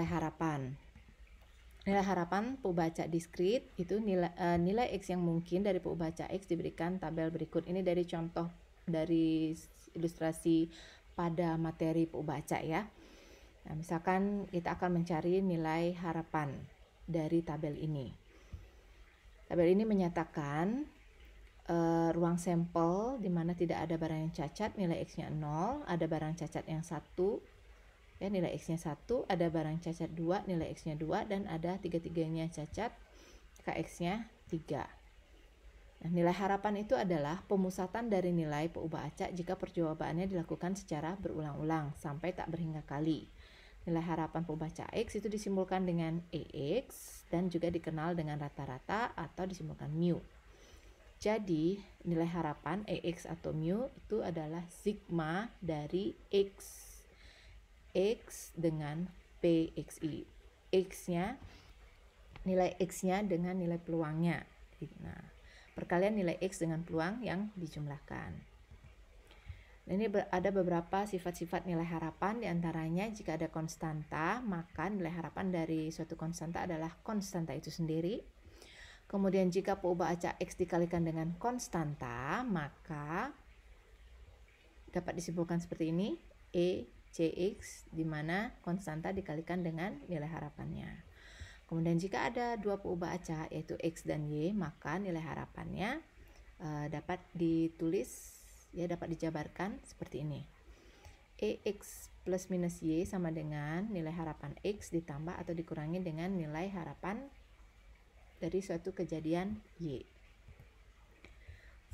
harapan. Nilai harapan pembaca diskrit itu nilai X yang mungkin dari pembaca X diberikan tabel berikut. Ini dari contoh dari ilustrasi pada materi pembaca ya. Nah, misalkan kita akan mencari nilai harapan dari tabel ini. Tabel ini menyatakan ruang sampel di mana tidak ada barang yang cacat, nilai X-nya 0, ada barang cacat yang 1, ya, nilai X-nya 1, ada barang cacat 2, nilai X-nya 2, dan ada tiga-tiganya cacat, KX-nya 3. Nah, nilai harapan itu adalah pemusatan dari nilai peubah acak jika percobaannya dilakukan secara berulang-ulang sampai tak berhingga kali. Nilai harapan pembaca X itu disimbolkan dengan EX dan juga dikenal dengan rata-rata atau disimbolkan mu. Jadi nilai harapan EX atau mu itu adalah sigma dari X dengan PXI. X-nya, nilai X-nya dengan nilai peluangnya. Nah, perkalian nilai X dengan peluang yang dijumlahkan. Nah, ini ada beberapa sifat-sifat nilai harapan, diantaranya jika ada konstanta, maka nilai harapan dari suatu konstanta adalah konstanta itu sendiri. Kemudian jika peubah acak X dikalikan dengan konstanta, maka dapat disimpulkan seperti ini, ECX, di mana konstanta dikalikan dengan nilai harapannya. Kemudian jika ada dua peubah acak yaitu X dan Y, maka nilai harapannya dapat ditulis, ya, dapat dijabarkan seperti ini. EX plus minus Y sama dengan nilai harapan X ditambah atau dikurangi dengan nilai harapan dari suatu kejadian Y.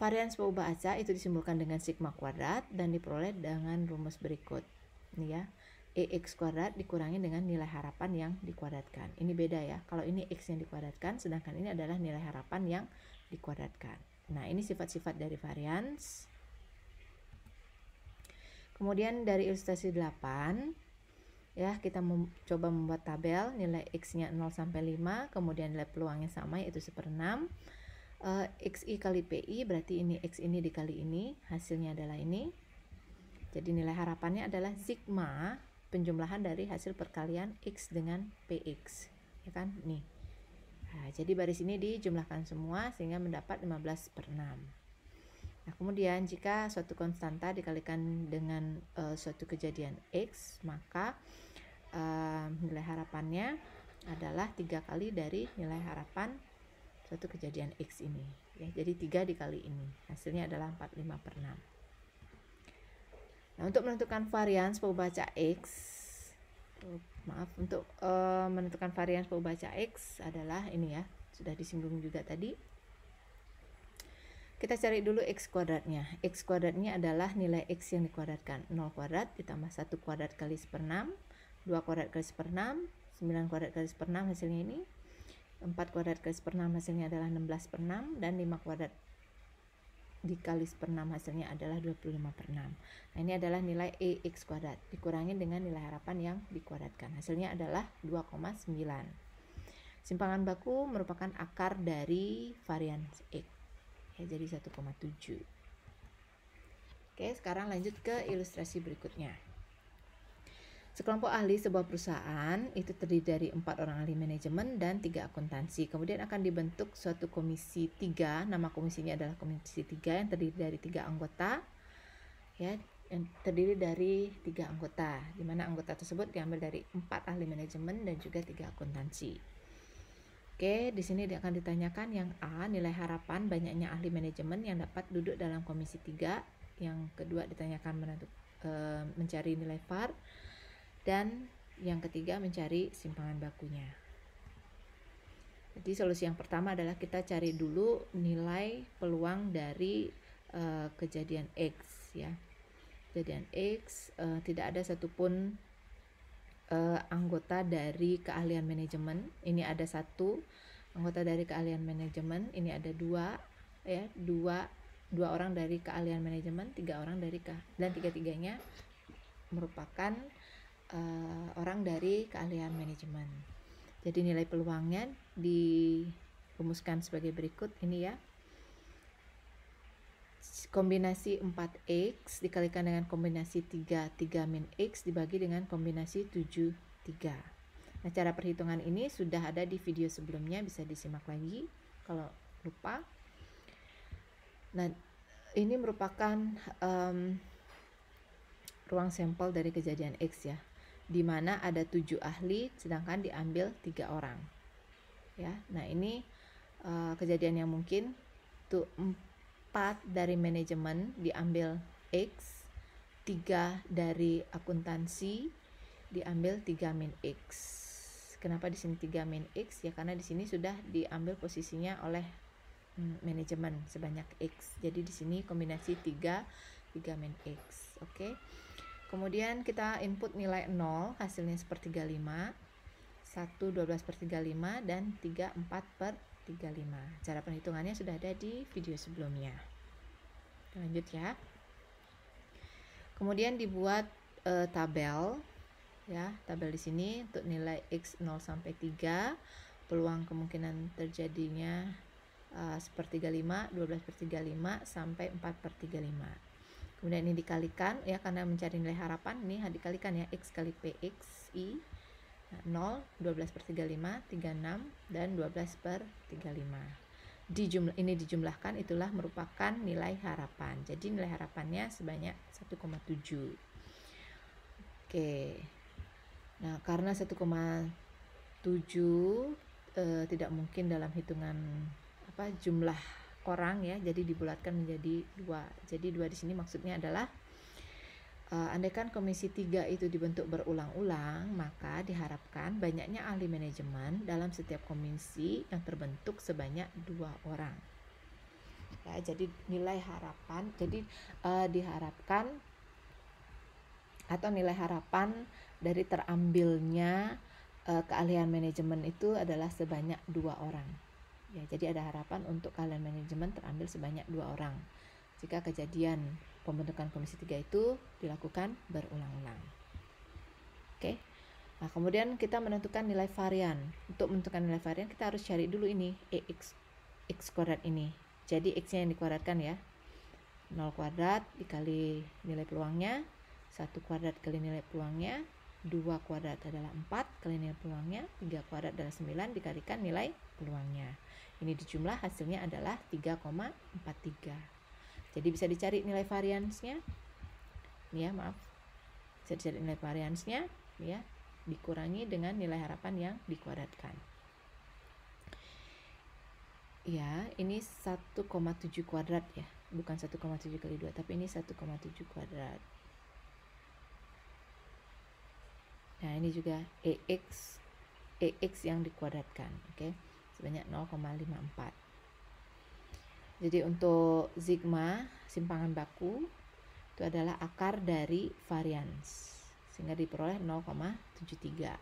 Varians peubah acak itu disimbolkan dengan sigma kuadrat dan diperoleh dengan rumus berikut. Ini ya, EX kuadrat dikurangi dengan nilai harapan yang dikuadratkan. Ini beda ya, kalau ini X yang dikuadratkan, sedangkan ini adalah nilai harapan yang dikuadratkan. Nah, ini sifat-sifat dari varians. Kemudian dari ilustrasi 8, ya, kita coba membuat tabel nilai X-nya 0 sampai 5, kemudian nilai peluangnya sama yaitu 1/6. XI kali PI berarti ini X ini dikali ini, hasilnya adalah ini. Jadi nilai harapannya adalah sigma penjumlahan dari hasil perkalian X dengan PX, ya kan? Nih. Nah, jadi baris ini dijumlahkan semua sehingga mendapat 15/6. Nah, kemudian jika suatu konstanta dikalikan dengan suatu kejadian X, maka nilai harapannya adalah 3 kali dari nilai harapan suatu kejadian X ini. Ya, jadi 3 dikali ini. Hasilnya adalah 45/6. Nah, untuk menentukan varians peubah acak X, untuk menentukan varians peubah acak X adalah ini ya, sudah disinggung juga tadi. Kita cari dulu X kuadratnya. X kuadratnya adalah nilai X yang dikuadratkan. 0 kuadrat ditambah 1 kuadrat kali 1/6, 2 kuadrat kali 1/6, 9 kuadrat kali 1/6 hasilnya ini. 4 kuadrat kali 1/6 hasilnya adalah 16/6, dan 5 kuadrat dikali 1/6 hasilnya adalah 25/6. Nah, ini adalah nilai EX kuadrat dikurangi dengan nilai harapan yang dikuadratkan. Hasilnya adalah 2,9. Simpangan baku merupakan akar dari varians X. Ya, jadi 1,7. Oke, sekarang lanjut ke ilustrasi berikutnya. Sekelompok ahli sebuah perusahaan itu terdiri dari 4 orang ahli manajemen dan 3 akuntansi. Kemudian akan dibentuk suatu komisi 3. Nama komisinya adalah komisi 3 yang terdiri dari 3 anggota. Ya, yang terdiri dari 3 anggota, di mana anggota tersebut diambil dari 4 ahli manajemen dan juga 3 akuntansi. Oke, di sini akan ditanyakan yang A, nilai harapan banyaknya ahli manajemen yang dapat duduk dalam komisi 3. Yang kedua ditanyakan mencari nilai VAR. Dan yang ketiga mencari simpangan bakunya. Jadi solusi yang pertama adalah kita cari dulu nilai peluang dari kejadian X, ya. Kejadian X tidak ada satupun anggota dari keahlian manajemen. Ini ada 1 anggota dari keahlian manajemen, ini ada 2, ya, 2 orang dari keahlian manajemen, 3 orang dari dan tiga-tiganya merupakan orang dari keahlian manajemen. Jadi nilai peluangnya dirumuskan sebagai berikut ini ya. Kombinasi 4X dikalikan dengan kombinasi 3 min X dibagi dengan kombinasi 7 3. Nah, cara perhitungan ini sudah ada di video sebelumnya, bisa disimak lagi kalau lupa. Nah, ini merupakan ruang sampel dari kejadian X ya, di mana ada 7 ahli sedangkan diambil 3 orang. Ya, nah ini kejadian yang mungkin tuh 4 dari manajemen diambil X, 3 dari akuntansi diambil 3 min X. Kenapa di sini 3 min X? Ya karena di sini sudah diambil posisinya oleh manajemen sebanyak X. Jadi di sini kombinasi 3 min X. Oke. Kemudian kita input nilai 0, hasilnya sepertiga 5, 1 12/35 dan 3 4/35. Cara perhitungannya sudah ada di video sebelumnya. Lanjut ya. Kemudian dibuat tabel ya, tabel di sini untuk nilai X 0 sampai 3, peluang kemungkinan terjadinya sepertiga 5, 12/35 sampai 4/35. Kemudian ini dikalikan ya, karena mencari nilai harapan ini dikalikan ya, X kali PX I 0, 12/35, 36 dan 12/35. Ini dijumlahkan, itulah merupakan nilai harapan. Jadi nilai harapannya sebanyak 1,7. Oke. Nah, karena 1,7 tidak mungkin dalam hitungan jumlah orang ya, jadi dibulatkan menjadi 2. Jadi 2 di sini maksudnya adalah andaikan komisi 3 itu dibentuk berulang-ulang, maka diharapkan banyaknya ahli manajemen dalam setiap komisi yang terbentuk sebanyak 2 orang. Ya, jadi nilai harapan, jadi diharapkan atau nilai harapan dari terambilnya keahlian manajemen itu adalah sebanyak 2 orang. Ya, jadi ada harapan untuk keahlian manajemen terambil sebanyak 2 orang jika kejadian pembentukan komisi 3 itu dilakukan berulang-ulang. Oke. Nah, kemudian kita menentukan nilai varian. Untuk menentukan nilai varian kita harus cari dulu ini X kuadrat ini. Jadi X-nya yang dikuadratkan ya. 0 kuadrat dikali nilai peluangnya, 1 kuadrat kali nilai peluangnya, 2 kuadrat adalah 4 kali nilai peluangnya, 3 kuadrat adalah 9 dikalikan nilai peluangnya. Ini dijumlah, hasilnya adalah 3,43. Jadi bisa dicari nilai variansnya. Nih ya, maaf. Bisa dicari nilai variansnya ya, dikurangi dengan nilai harapan yang dikuadratkan. Ya, ini 1,7 kuadrat ya. Bukan 1,7 kali 2, tapi ini 1,7 kuadrat. Nah, ini juga EX yang dikuadratkan, oke. Sebanyak 0,54. Jadi untuk sigma simpangan baku itu adalah akar dari varians, sehingga diperoleh 0,73.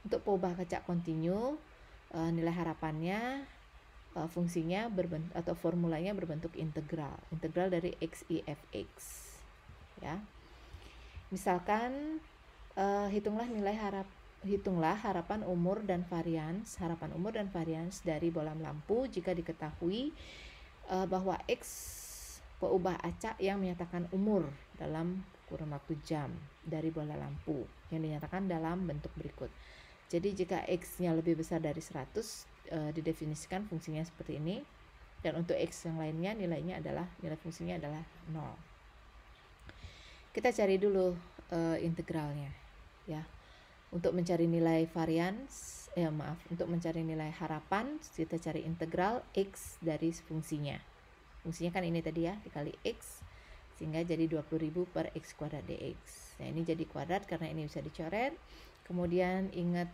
Untuk peubah kecak kontinu, nilai harapannya fungsinya berbentuk atau formulanya berbentuk integral dari XIFX ya. Misalkan hitunglah harapan umur dan varians dari bohlam lampu jika diketahui bahwa X peubah acak yang menyatakan umur dalam kurun waktu jam dari bola lampu yang dinyatakan dalam bentuk berikut. Jadi jika X-nya lebih besar dari 100 didefinisikan fungsinya seperti ini, dan untuk X yang lainnya nilai fungsinya adalah 0. Kita cari dulu integralnya ya. Untuk mencari nilai untuk mencari nilai harapan kita cari integral X dari fungsinya. Fungsinya kan ini tadi ya, dikali X sehingga jadi 20.000 per X kuadrat dx. Nah, ini jadi kuadrat karena ini bisa dicoret. Kemudian ingat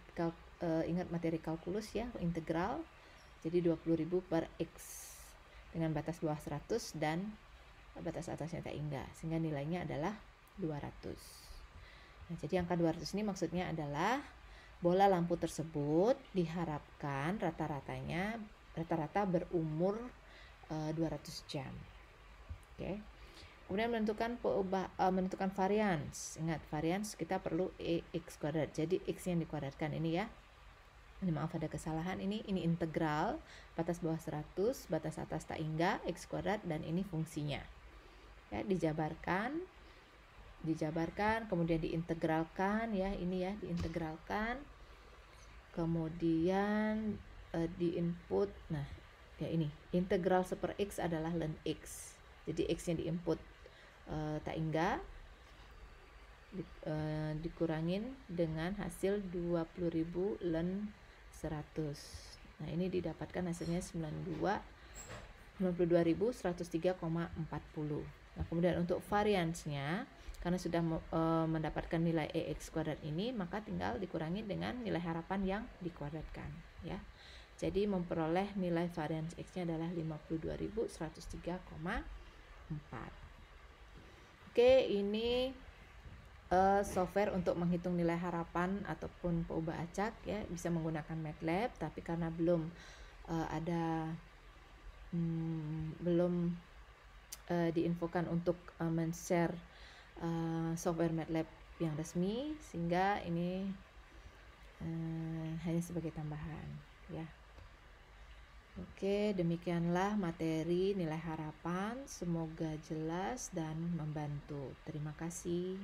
materi kalkulus ya, integral. Jadi 20.000 per X dengan batas bawah 100 dan batas atasnya tak hingga, sehingga nilainya adalah 200. Nah, jadi angka 200 ini maksudnya adalah bola lampu tersebut diharapkan rata-rata berumur 200 jam. Oke. Kemudian menentukan varians. Ingat, varians kita perlu X kuadrat. Jadi X yang dikuadratkan ini ya. Ini maaf ada kesalahan, ini integral, batas bawah 100, batas atas tak hingga, X kuadrat, dan ini fungsinya. Ya, dijabarkan, kemudian diintegralkan ya, ini ya, diintegralkan kemudian di input, nah ya ini integral super X adalah ln X, jadi X nya di input tak hingga dikurangin dengan hasil 20.000 ln 100. Nah ini didapatkan hasilnya 92.103,40. Nah kemudian untuk variansnya, karena sudah mendapatkan nilai EX kuadrat ini, maka tinggal dikurangi dengan nilai harapan yang dikuadratkan ya. Jadi memperoleh nilai varians X nya adalah 52.103,4. Oke, ini software untuk menghitung nilai harapan ataupun peubah acak ya, bisa menggunakan MATLAB, tapi karena belum diinfokan untuk men-share software MATLAB yang resmi, sehingga ini hanya sebagai tambahan ya. Oke, demikianlah materi nilai harapan, semoga jelas dan membantu. Terima kasih.